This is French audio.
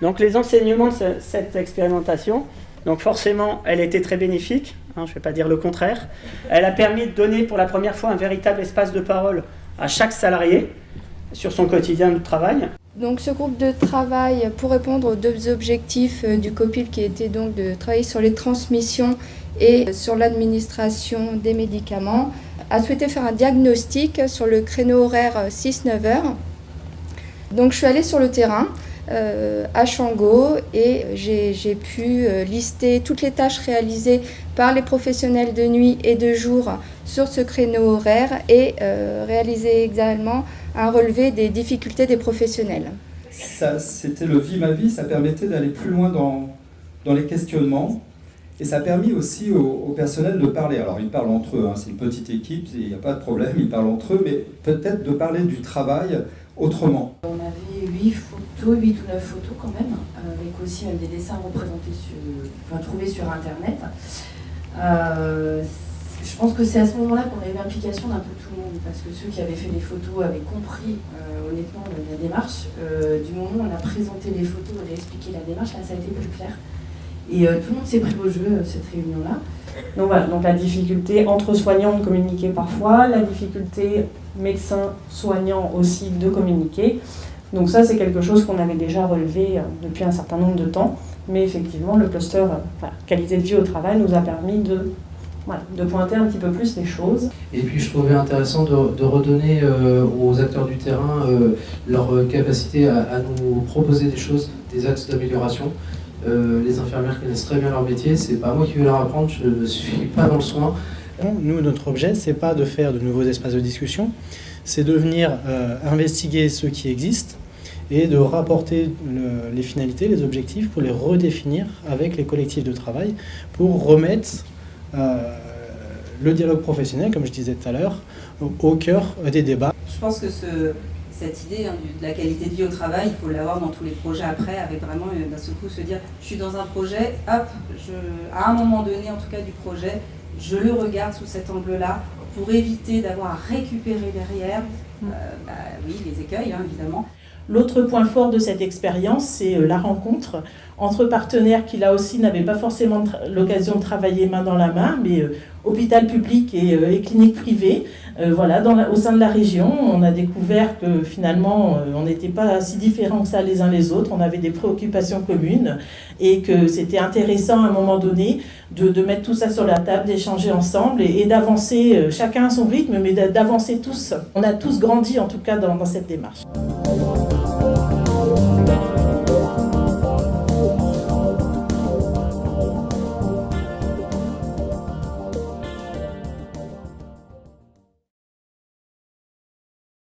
Donc les enseignements de cette expérimentation, donc forcément, elle a été très bénéfique, je ne vais pas dire le contraire. Elle a permis de donner pour la première fois un véritable espace de parole à chaque salarié sur son quotidien de travail. Donc ce groupe de travail, pour répondre aux deux objectifs du COPIL qui étaient donc de travailler sur les transmissions et sur l'administration des médicaments, a souhaité faire un diagnostic sur le créneau horaire 6-9 heures. Donc je suis allée sur le terrain à Chango et j'ai pu lister toutes les tâches réalisées par les professionnels de nuit et de jour sur ce créneau horaire et réaliser également un relevé des difficultés des professionnels. Ça, c'était le Vie ma vie, ça permettait d'aller plus loin dans les questionnements et ça a permis aussi au personnel de parler. Alors ils parlent entre eux, c'est une petite équipe, il n'y a pas de problème, ils parlent entre eux, mais peut-être de parler du travail autrement. On avait 8 ou 9 photos quand même, avec aussi des dessins représentés trouvés sur internet. Je pense que c'est à ce moment-là qu'on a eu l'implication d'un peu tout le monde, parce que ceux qui avaient fait les photos avaient compris honnêtement la démarche. Du moment où on a présenté les photos, on a expliqué la démarche, là ça a été plus clair. Et tout le monde s'est pris au jeu cette réunion-là. Donc voilà, donc la difficulté entre soignants de communiquer parfois, la difficulté médecins-soignants aussi de communiquer. Donc ça c'est quelque chose qu'on avait déjà relevé depuis un certain nombre de temps, mais effectivement le cluster qualité de vie au travail nous a permis de pointer un petit peu plus les choses. Et puis je trouvais intéressant de redonner aux acteurs du terrain leur capacité à nous proposer des choses, des axes d'amélioration. Les infirmières connaissent très bien leur métier, c'est pas moi qui vais leur apprendre, je ne suis pas dans le soin. Nous, notre objet, c'est pas de faire de nouveaux espaces de discussion, c'est de venir investiguer ceux qui existent et de rapporter les finalités, les objectifs pour les redéfinir avec les collectifs de travail pour remettre le dialogue professionnel, comme je disais tout à l'heure, au cœur des débats. Je pense que cette idée de la qualité de vie au travail, il faut l'avoir dans tous les projets après, avec vraiment d'un seul coup se dire je suis dans un projet, hop, à un moment donné en tout cas du projet, je le regarde sous cet angle-là pour éviter d'avoir à récupérer derrière les écueils évidemment. L'autre point fort de cette expérience, c'est la rencontre entre partenaires qui là aussi n'avaient pas forcément l'occasion de travailler main dans la main, mais hôpital public et clinique privée. Au sein de la région, on a découvert que finalement on n'était pas si différents que ça les uns les autres, on avait des préoccupations communes et que c'était intéressant à un moment donné de mettre tout ça sur la table, d'échanger ensemble et d'avancer chacun à son rythme, mais d'avancer tous. On a tous grandi en tout cas dans cette démarche.